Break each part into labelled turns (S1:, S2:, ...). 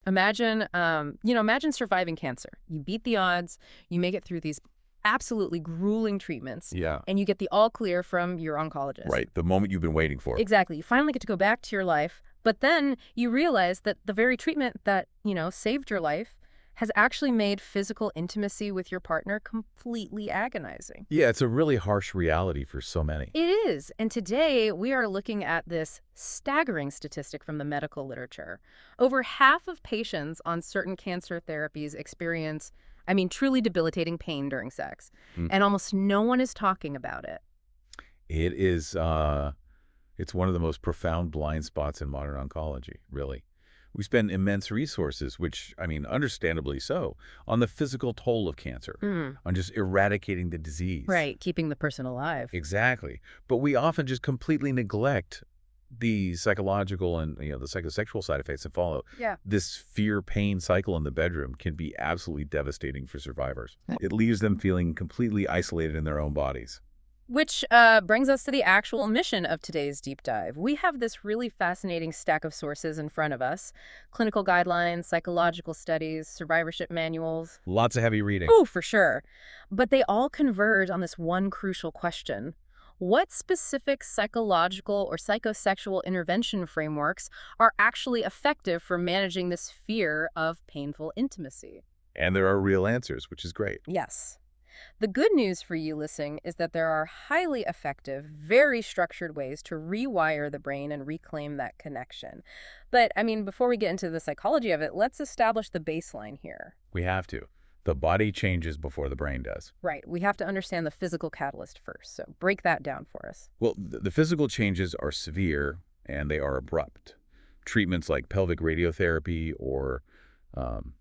S1: Imagine, imagine surviving cancer. You beat the odds, you make it through these absolutely grueling treatments,
S2: Yeah,
S1: and you get the all clear from your oncologist.
S2: right. The moment you've been waiting for.
S1: Exactly. You finally get to go back to your life, but then you realize that the very treatment that, saved your life has actually made physical intimacy with your partner completely agonizing.
S2: Yeah, it's a really harsh reality for so many.
S1: It is. And today we are looking at this staggering statistic from the medical literature. Over half of patients on certain cancer therapies experience, truly debilitating pain during sex.
S2: Mm.
S1: And almost no one is talking about it.
S2: It is, it's one of the most profound blind spots in modern oncology, really. We spend immense resources, which, understandably so, on the physical toll of cancer, on just eradicating the disease.
S1: Right, keeping the person alive.
S2: Exactly. But we often just completely neglect the psychological and, the psychosexual side effects that follow.
S1: Yeah.
S2: This fear-pain cycle in the bedroom can be absolutely devastating for survivors. It leaves them feeling completely isolated in their own bodies.
S1: Which brings us to the actual mission of today's deep dive. We have this really fascinating stack of sources in front of us: clinical guidelines, psychological studies, survivorship manuals.
S2: Lots of heavy reading.
S1: Oh, for sure. But they all converge on this one crucial question. What specific psychological or psychosexual intervention frameworks are actually effective for managing this fear of painful intimacy?
S2: And there are real answers, which is great.
S1: Yes. The good news for you listening is that there are highly effective, very structured ways to rewire the brain and reclaim that connection. But, before we get into the psychology of it, let's establish the baseline here.
S2: We have to. The body changes before the brain does.
S1: Right. We have to understand the physical catalyst first. So break that down for us.
S2: Well, the physical changes are severe and they are abrupt. Treatments like pelvic radiotherapy or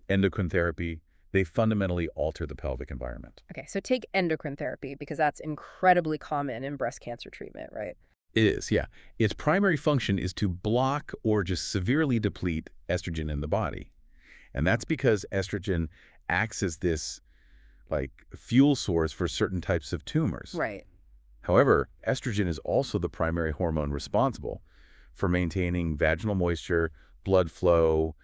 S2: endocrine therapy, they fundamentally alter the pelvic environment.
S1: Okay, so take endocrine therapy because that's incredibly common in breast cancer treatment, right?
S2: It is, yeah. Its primary function is to block or just severely deplete estrogen in the body. And that's because estrogen acts as this, fuel source for certain types of tumors.
S1: Right.
S2: However, estrogen is also the primary hormone responsible for maintaining vaginal moisture, blood flow,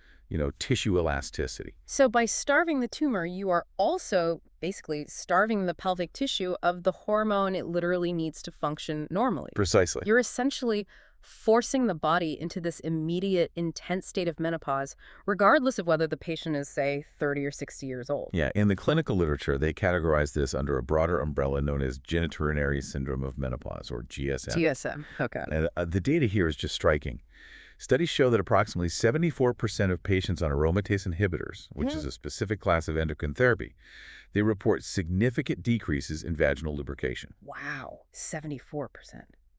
S2: tissue elasticity.
S1: So by starving the tumor, you are also basically starving the pelvic tissue of the hormone it literally needs to function normally.
S2: Precisely.
S1: You're essentially forcing the body into this immediate, intense state of menopause, regardless of whether the patient is, say, 30 or 60 years old.
S2: Yeah, in the clinical literature, they categorize this under a broader umbrella known as genitourinary syndrome of menopause, or GSM.
S1: GSM, okay.
S2: And the data here is just striking. Studies show that approximately 74% of patients on aromatase inhibitors, which is a specific class of endocrine therapy, they report significant decreases in vaginal lubrication.
S1: Wow, 74%.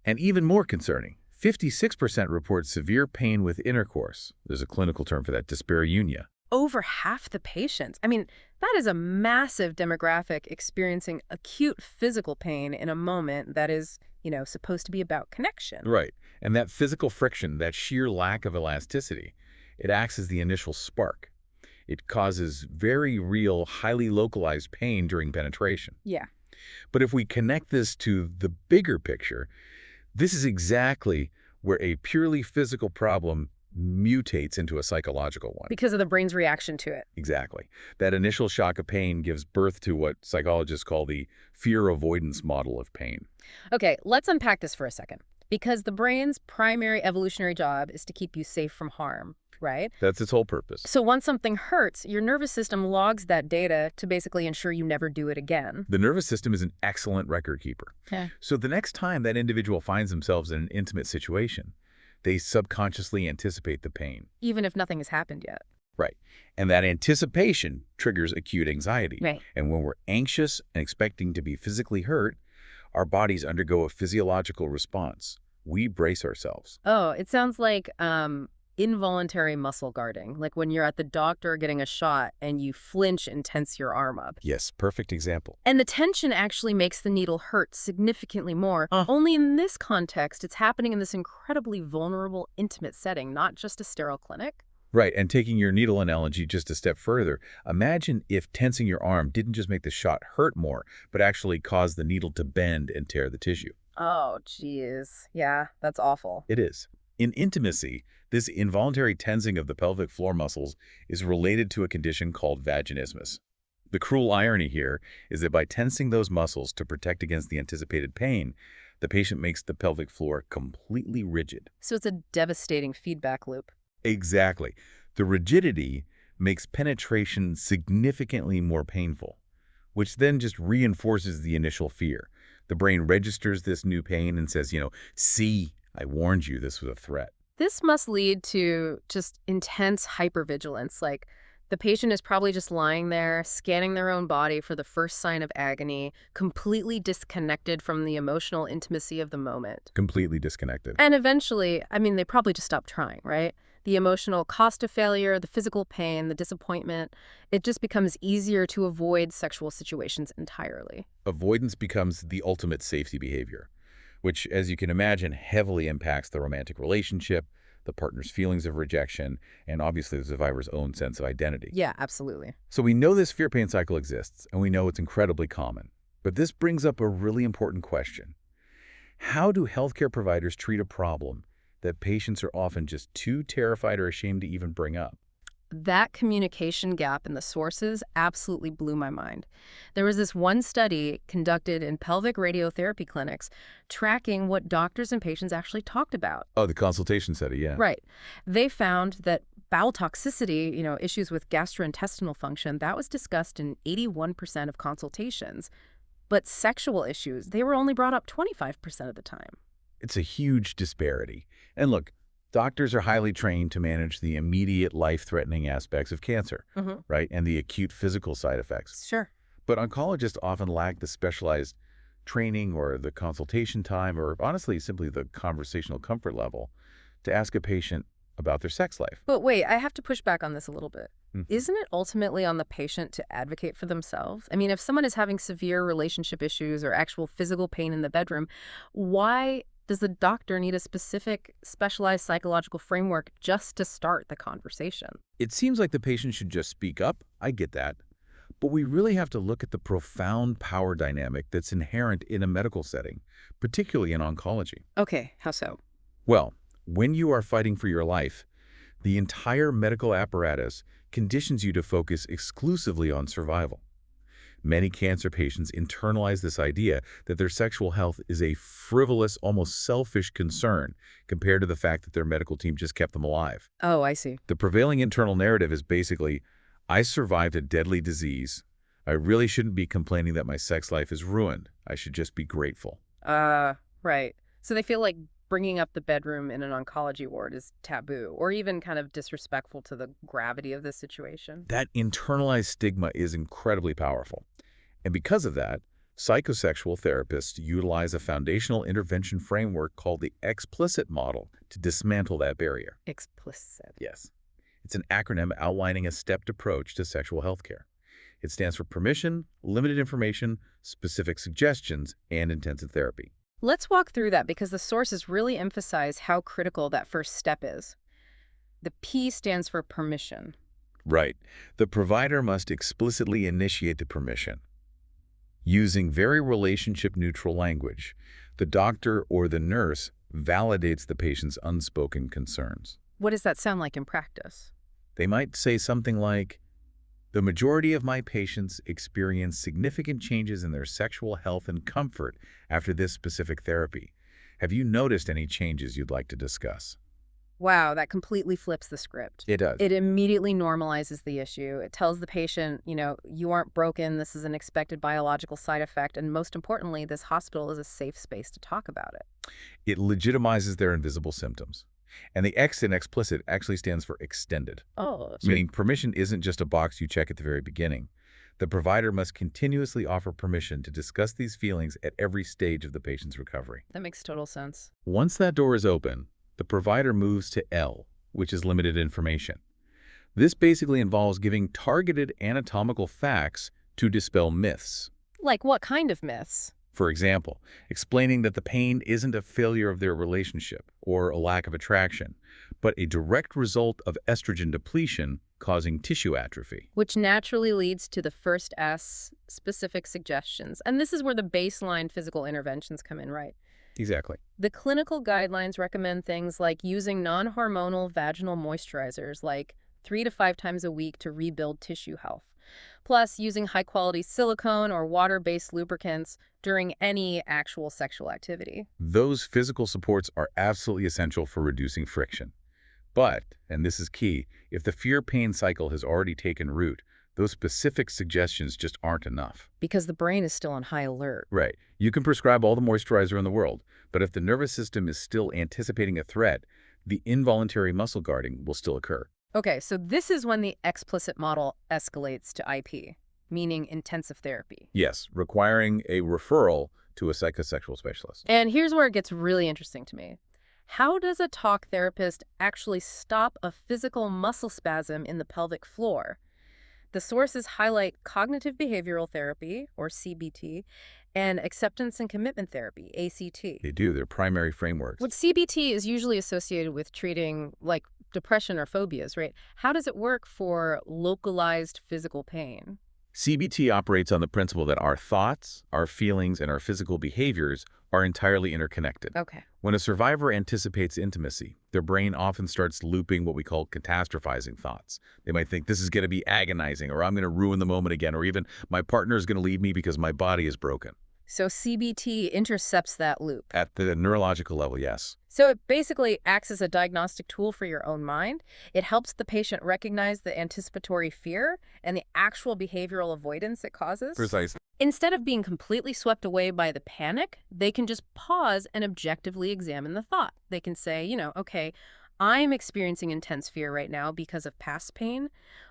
S2: And even more concerning, 56% report severe pain with intercourse. There's a clinical term for that, dyspareunia.
S1: Over half the patients. That is a massive demographic experiencing acute physical pain in a moment that is, supposed to be about connection.
S2: Right. And that physical friction, that sheer lack of elasticity, it acts as the initial spark. It causes very real, highly localized pain during penetration.
S1: Yeah.
S2: But if we connect this to the bigger picture, this is exactly where a purely physical problem mutates into a psychological one.
S1: Because of the brain's reaction to it.
S2: Exactly. That initial shock of pain gives birth to what psychologists call the fear avoidance model of pain.
S1: Okay, let's unpack this for a second. Because the brain's primary evolutionary job is to keep you safe from harm, right?
S2: That's its whole purpose.
S1: So once something hurts, your nervous system logs that data to basically ensure you never do it again.
S2: The nervous system is an excellent record keeper.
S1: Yeah.
S2: So the next time that individual finds themselves in an intimate situation, they subconsciously anticipate the pain.
S1: Even if nothing has happened yet.
S2: Right. And that anticipation triggers acute anxiety.
S1: Right.
S2: And when we're anxious and expecting to be physically hurt, our bodies undergo a physiological response. We brace ourselves.
S1: Oh, it sounds like involuntary muscle guarding, like when you're at the doctor getting a shot and you flinch and tense your arm up.
S2: Yes, perfect example.
S1: And the tension actually makes the needle hurt significantly more. Only in this context, it's happening in this incredibly vulnerable, intimate setting, not just a sterile clinic.
S2: Right, and taking your needle analogy just a step further, imagine if tensing your arm didn't just make the shot hurt more, but actually cause the needle to bend and tear the tissue.
S1: Oh, geez. Yeah, that's awful.
S2: It is. In intimacy, this involuntary tensing of the pelvic floor muscles is related to a condition called vaginismus. The cruel irony here is that by tensing those muscles to protect against the anticipated pain, the patient makes the pelvic floor completely rigid.
S1: So it's a devastating feedback loop.
S2: Exactly. The rigidity makes penetration significantly more painful, which then just reinforces the initial fear. The brain registers this new pain and says, see, I warned you this was a threat.
S1: This must lead to just intense hypervigilance. Like the patient is probably just lying there, scanning their own body for the first sign of agony, completely disconnected from the emotional intimacy of the moment.
S2: Completely disconnected.
S1: And eventually, they probably just stop trying, right? The emotional cost of failure, the physical pain, the disappointment, it just becomes easier to avoid sexual situations entirely.
S2: Avoidance becomes the ultimate safety behavior, which, as you can imagine, heavily impacts the romantic relationship, the partner's feelings of rejection, and obviously the survivor's own sense of identity.
S1: Yeah, absolutely.
S2: So we know this fear-pain cycle exists, and we know it's incredibly common. But this brings up a really important question. How do healthcare providers treat a problem that patients are often just too terrified or ashamed to even bring up?
S1: That communication gap in the sources absolutely blew my mind. There was this one study conducted in pelvic radiotherapy clinics tracking what doctors and patients actually talked about.
S2: Oh, the consultation study, yeah.
S1: Right. They found that bowel toxicity, issues with gastrointestinal function, that was discussed in 81% of consultations. But sexual issues, they were only brought up 25% of the time.
S2: It's a huge disparity. And look, doctors are highly trained to manage the immediate life-threatening aspects of cancer, right? And the acute physical side effects.
S1: Sure.
S2: But oncologists often lack the specialized training or the consultation time or honestly simply the conversational comfort level to ask a patient about their sex life.
S1: But wait, I have to push back on this a little bit.
S2: Mhm.
S1: Isn't it ultimately on the patient to advocate for themselves? If someone is having severe relationship issues or actual physical pain in the bedroom, why does the doctor need a specific, specialized psychological framework just to start the conversation?
S2: It seems like the patient should just speak up. I get that. But we really have to look at the profound power dynamic that's inherent in a medical setting, particularly in oncology.
S1: Okay, how so?
S2: Well, when you are fighting for your life, the entire medical apparatus conditions you to focus exclusively on survival. Many cancer patients internalize this idea that their sexual health is a frivolous, almost selfish concern compared to the fact that their medical team just kept them alive.
S1: Oh, I see.
S2: The prevailing internal narrative is basically, I survived a deadly disease. I really shouldn't be complaining that my sex life is ruined. I should just be grateful.
S1: Right. So they feel like bringing up the bedroom in an oncology ward is taboo or even kind of disrespectful to the gravity of the situation.
S2: That internalized stigma is incredibly powerful. And because of that, psychosexual therapists utilize a foundational intervention framework called the explicit model to dismantle that barrier.
S1: Explicit.
S2: Yes. It's an acronym outlining a stepped approach to sexual health care. It stands for permission, limited information, specific suggestions, and intensive therapy.
S1: Let's walk through that because the sources really emphasize how critical that first step is. The P stands for permission.
S2: Right. The provider must explicitly initiate the permission. Using very relationship-neutral language, the doctor or the nurse validates the patient's unspoken concerns.
S1: What does that sound like in practice?
S2: They might say something like, the majority of my patients experience significant changes in their sexual health and comfort after this specific therapy. Have you noticed any changes you'd like to discuss?
S1: Wow, that completely flips the script.
S2: It does.
S1: It immediately normalizes the issue. It tells the patient, you aren't broken, this is an expected biological side effect, and most importantly, this hospital is a safe space to talk about it.
S2: It legitimizes their invisible symptoms. And the X in explicit actually stands for extended.
S1: Oh,
S2: Meaning permission isn't just a box you check at the very beginning. The provider must continuously offer permission to discuss these feelings at every stage of the patient's recovery.
S1: that makes total sense.
S2: Once that door is open, the provider moves to L, which is limited information. This basically involves giving targeted anatomical facts to dispel myths.
S1: Like what kind of myths?
S2: For example, explaining that the pain isn't a failure of their relationship or a lack of attraction, but a direct result of estrogen depletion causing tissue atrophy.
S1: Which naturally leads to the first S, specific suggestions. And this is where the baseline physical interventions come in, right?
S2: Exactly.
S1: The clinical guidelines recommend things like using non-hormonal vaginal moisturizers like 3 to 5 times a week to rebuild tissue health. Plus, using high-quality silicone or water-based lubricants during any actual sexual activity.
S2: Those physical supports are absolutely essential for reducing friction. But, and this is key, if the fear-pain cycle has already taken root, those specific suggestions just aren't enough.
S1: Because the brain is still on high alert.
S2: Right. You can prescribe all the moisturizer in the world, but if the nervous system is still anticipating a threat, the involuntary muscle guarding will still occur.
S1: Okay, so this is when the explicit model escalates to IP, meaning intensive therapy.
S2: Yes, requiring a referral to a psychosexual specialist.
S1: And here's where it gets really interesting to me. How does a talk therapist actually stop a physical muscle spasm in the pelvic floor? The sources highlight cognitive behavioral therapy, or CBT, and acceptance and commitment therapy, ACT.
S2: They do, they're primary frameworks.
S1: What CBT is usually associated with treating, like, depression or phobias, right? How does it work for localized physical pain?
S2: CBT operates on the principle that our thoughts, our feelings, and our physical behaviors are entirely interconnected.
S1: Okay.
S2: When a survivor anticipates intimacy, their brain often starts looping what we call catastrophizing thoughts. They might think, this is going to be agonizing, or I'm going to ruin the moment again, or even my partner is going to leave me because my body is broken.
S1: So CBT intercepts that loop.
S2: At the neurological level, yes.
S1: So it basically acts as a diagnostic tool for your own mind. It helps the patient recognize the anticipatory fear and the actual behavioral avoidance it causes.
S2: Precisely.
S1: Instead of being completely swept away by the panic, they can just pause and objectively examine the thought. They can say, okay, I'm experiencing intense fear right now because of past pain,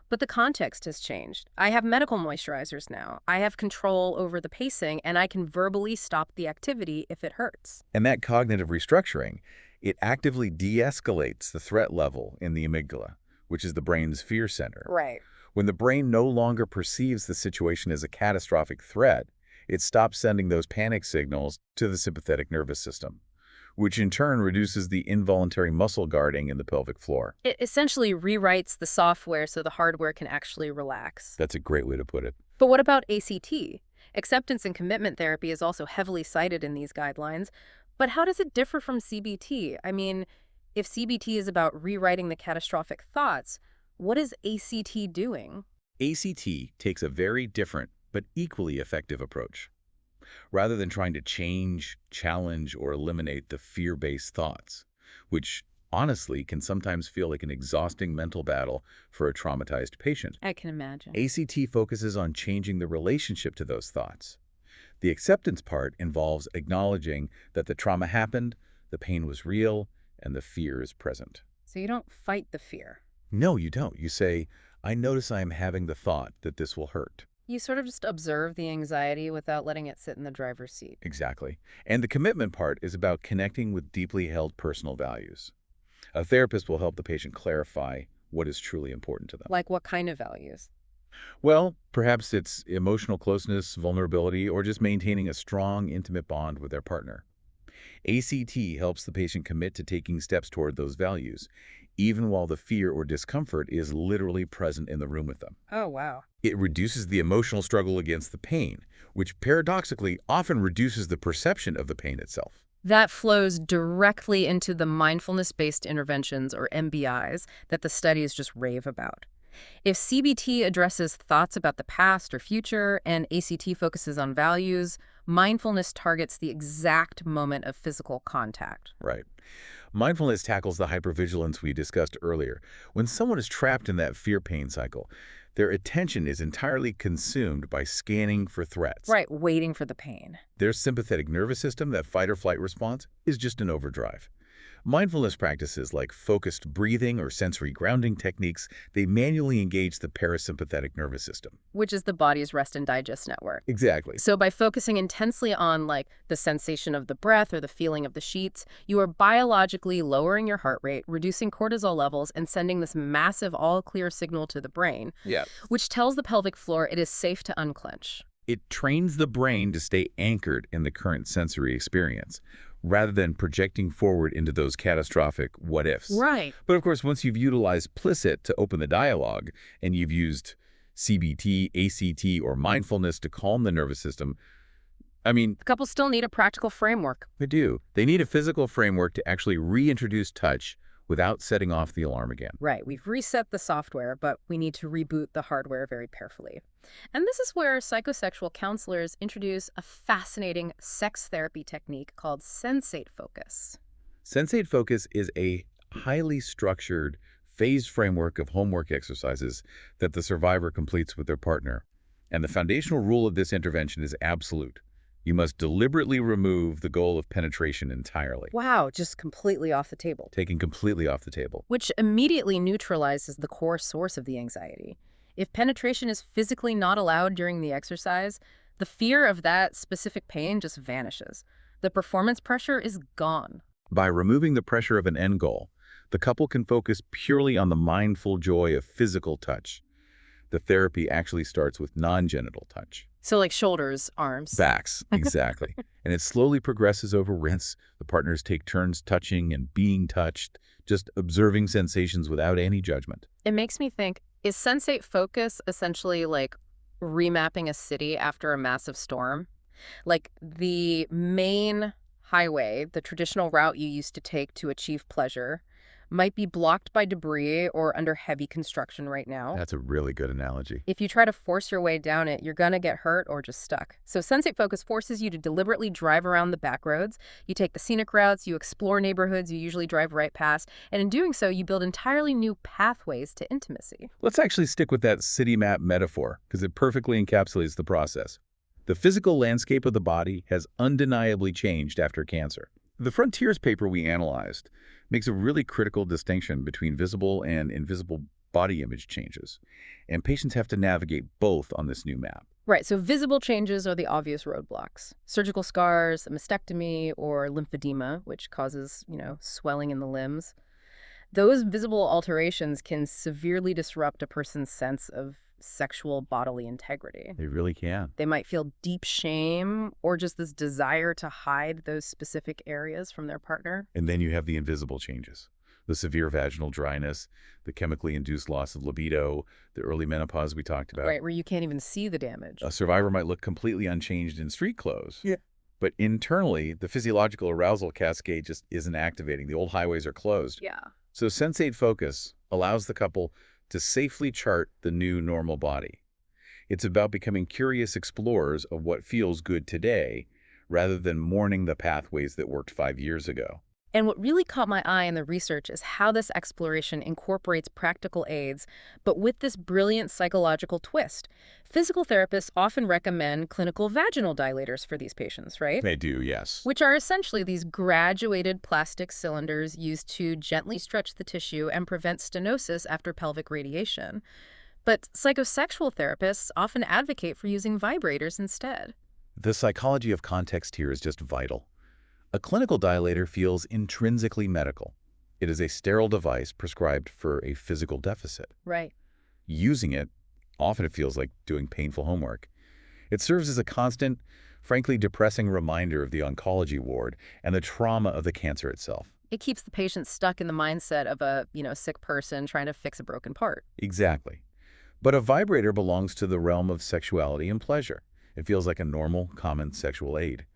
S1: but the context has changed. I have medical moisturizers now. I have control over the pacing, and I can verbally stop the activity if it hurts.
S2: And that cognitive restructuring, it actively de-escalates the threat level in the amygdala, which is the brain's fear center.
S1: Right.
S2: When the brain no longer perceives the situation as a catastrophic threat, it stops sending those panic signals to the sympathetic nervous system, which in turn reduces the involuntary muscle guarding in the pelvic floor.
S1: It essentially rewrites the software so the hardware can actually relax.
S2: That's a great way to put it.
S1: But what about ACT? Acceptance and commitment therapy is also heavily cited in these guidelines. But how does it differ from CBT? I mean, if CBT is about rewriting the catastrophic thoughts, what is ACT doing?
S2: ACT takes a very different but equally effective approach. Rather than trying to change, challenge, or eliminate the fear-based thoughts, which honestly can sometimes feel like an exhausting mental battle for a traumatized patient,
S1: I can imagine.
S2: ACT focuses on changing the relationship to those thoughts. The acceptance part involves acknowledging that the trauma happened, the pain was real, and the fear is present.
S1: So you don't fight the fear.
S2: No, you don't. You say, I notice I am having the thought that this will hurt.
S1: You sort of just observe the anxiety without letting it sit in the driver's seat.
S2: Exactly. And the commitment part is about connecting with deeply held personal values. A therapist will help the patient clarify what is truly important to them.
S1: Like what kind of values?
S2: Well, perhaps it's emotional closeness, vulnerability, or just maintaining a strong, intimate bond with their partner. ACT helps the patient commit to taking steps toward those values, even while the fear or discomfort is literally present in the room with them.
S1: Oh, wow.
S2: It reduces the emotional struggle against the pain, which paradoxically often reduces the perception of the pain itself.
S1: That flows directly into the mindfulness-based interventions, or MBIs, that the studies just rave about. If CBT addresses thoughts about the past or future and ACT focuses on values, mindfulness targets the exact moment of physical contact.
S2: Right. Mindfulness tackles the hypervigilance we discussed earlier. When someone is trapped in that fear-pain cycle, their attention is entirely consumed by scanning for threats.
S1: Right, waiting for the pain.
S2: Their sympathetic nervous system, that fight-or-flight response, is just in overdrive. Mindfulness practices like focused breathing or sensory grounding techniques, they manually engage the parasympathetic nervous system.
S1: Which is the body's rest and digest network.
S2: Exactly.
S1: So by focusing intensely on, like, the sensation of the breath or the feeling of the sheets, you are biologically lowering your heart rate, reducing cortisol levels, and sending this massive all-clear signal to the brain, which tells the pelvic floor it is safe to unclench.
S2: It trains the brain to stay anchored in the current sensory experience, rather than projecting forward into those catastrophic what-ifs.
S1: Right.
S2: But of course, once you've utilized Plicit to open the dialogue, and you've used CBT, ACT, or mindfulness to calm the nervous system, I mean,
S1: The couple still need a practical framework.
S2: they do. They need a physical framework to actually reintroduce touch without setting off the alarm again.
S1: Right, we've reset the software, but we need to reboot the hardware very carefully. And this is where psychosexual counselors introduce a fascinating sex therapy technique called sensate focus.
S2: Sensate Focus is a highly structured, phased framework of homework exercises that the survivor completes with their partner. And the foundational rule of this intervention is absolute. You must deliberately remove the goal of penetration entirely,
S1: Wow, just completely off the table.
S2: taken completely off the table.
S1: Which immediately neutralizes the core source of the anxiety. If penetration is physically not allowed during the exercise, the fear of that specific pain just vanishes. The performance pressure is gone.
S2: By removing the pressure of an end goal, the couple can focus purely on the mindful joy of physical touch. The therapy actually starts with non-genital touch.
S1: So like shoulders, arms.
S2: Backs, exactly. And it slowly progresses over rinse. The partners take turns touching and being touched, just observing sensations without any judgment.
S1: It makes me think, is sensate focus essentially like remapping a city after a massive storm? Like the main highway, the traditional route you used to take to achieve pleasure, might be blocked by debris or under heavy construction right now.
S2: That's a really good analogy.
S1: If you try to force your way down it, you're gonna get hurt or just stuck. So sensate focus forces you to deliberately drive around the back roads. You take the scenic routes, you explore neighborhoods you usually drive right past, and in doing so, you build entirely new pathways to intimacy.
S2: Let's actually stick with that city map metaphor, because it perfectly encapsulates the process. The physical landscape of the body has undeniably changed after cancer. The Frontiers paper we analyzed makes a really critical distinction between visible and invisible body image changes, and patients have to navigate both on this new map.
S1: Right, so visible changes are the obvious roadblocks. Surgical scars, a mastectomy, or lymphedema, which causes, swelling in the limbs. Those visible alterations can severely disrupt a person's sense of sexual bodily integrity.
S2: They really can.
S1: They might feel deep shame or just this desire to hide those specific areas from their partner.
S2: And then you have the invisible changes. The severe vaginal dryness, the chemically induced loss of libido, the early menopause we talked about.
S1: Right, where you can't even see the damage.
S2: A survivor might look completely unchanged in street clothes.
S1: Yeah.
S2: But internally, the physiological arousal cascade just isn't activating. The old highways are closed.
S1: Yeah.
S2: So sensate focus allows the couple to safely chart the new normal body. It's about becoming curious explorers of what feels good today, rather than mourning the pathways that worked 5 years ago.
S1: And what really caught my eye in the research is how this exploration incorporates practical aids, but with this brilliant psychological twist. Physical therapists often recommend clinical vaginal dilators for these patients, right?
S2: They do, yes.
S1: Which are essentially these graduated plastic cylinders used to gently stretch the tissue and prevent stenosis after pelvic radiation. But psychosexual therapists often advocate for using vibrators instead.
S2: The psychology of context here is just vital. A clinical dilator feels intrinsically medical. It is a sterile device prescribed for a physical deficit.
S1: Right.
S2: Using it, often it feels like doing painful homework. It serves as a constant, frankly depressing reminder of the oncology ward and the trauma of the cancer itself.
S1: It keeps the patient stuck in the mindset of a, sick person trying to fix a broken part.
S2: Exactly. But a vibrator belongs to the realm of sexuality and pleasure. It feels like a normal, common sexual aid.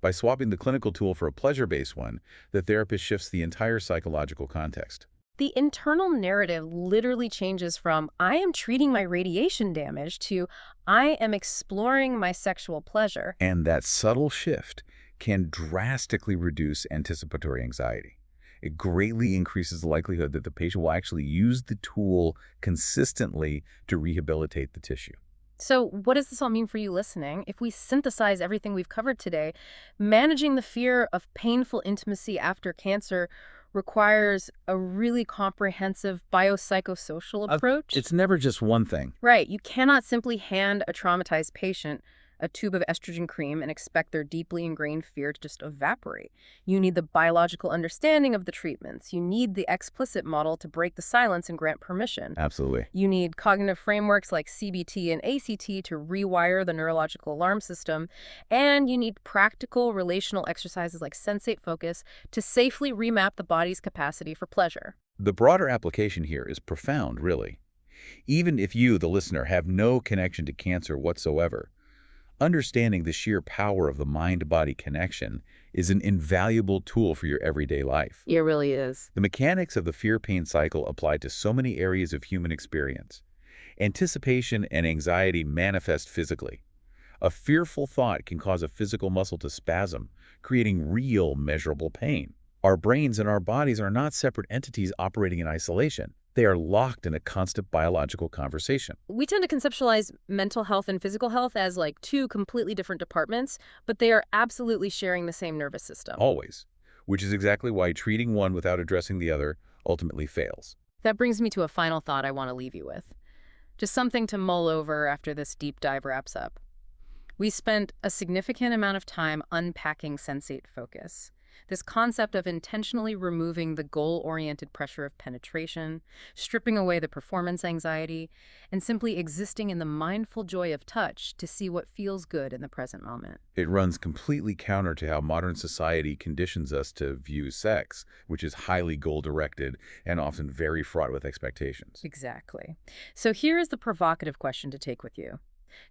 S2: By swapping the clinical tool for a pleasure-based one, the therapist shifts the entire psychological context.
S1: The internal narrative literally changes from, I am treating my radiation damage, to, I am exploring my sexual pleasure.
S2: And that subtle shift can drastically reduce anticipatory anxiety. It greatly increases the likelihood that the patient will actually use the tool consistently to rehabilitate the tissue.
S1: So what does this all mean for you listening? If we synthesize everything we've covered today, managing the fear of painful intimacy after cancer requires a really comprehensive biopsychosocial approach.
S2: It's never just one thing.
S1: Right. You cannot simply hand a traumatized patient a tube of estrogen cream and expect their deeply ingrained fear to just evaporate. You need the biological understanding of the treatments. You need the explicit model to break the silence and grant permission.
S2: Absolutely.
S1: You need cognitive frameworks like CBT and ACT to rewire the neurological alarm system. And you need practical relational exercises like sensate focus to safely remap the body's capacity for pleasure.
S2: The broader application here is profound, really. Even if you, the listener, have no connection to cancer whatsoever, Understanding the sheer power of the mind-body connection is an invaluable tool for your everyday life.
S1: It really is.
S2: The mechanics of the fear-pain cycle apply to so many areas of human experience. Anticipation and anxiety manifest physically. A fearful thought can cause a physical muscle to spasm, creating real, measurable pain. Our brains and our bodies are not separate entities operating in isolation. They are locked in a constant biological conversation.
S1: We tend to conceptualize mental health and physical health as like two completely different departments, but they are absolutely sharing the same nervous system.
S2: Always. Which is exactly why treating one without addressing the other ultimately fails.
S1: That brings me to a final thought I want to leave you with. Just something to mull over after this deep dive wraps up. We spent a significant amount of time unpacking sensate focus. This concept of intentionally removing the goal-oriented pressure of penetration, stripping away the performance anxiety, and simply existing in the mindful joy of touch to see what feels good in the present moment.
S2: It runs completely counter to how modern society conditions us to view sex, which is highly goal-directed and often very fraught with expectations.
S1: Exactly. So here is the provocative question to take with you.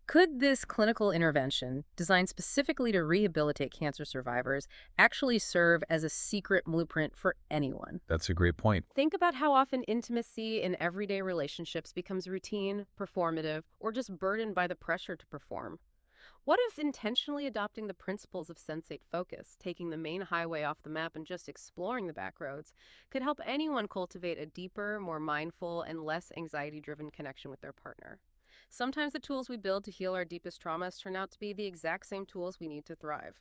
S1: Could this clinical intervention, designed specifically to rehabilitate cancer survivors, actually serve as a secret blueprint for anyone?
S2: That's a great point.
S1: Think about how often intimacy in everyday relationships becomes routine, performative, or just burdened by the pressure to perform. What if intentionally adopting the principles of sensate focus, taking the main highway off the map and just exploring the back roads, could help anyone cultivate a deeper, more mindful, and less anxiety-driven connection with their partner? Sometimes the tools we build to heal our deepest traumas turn out to be the exact same tools we need to thrive.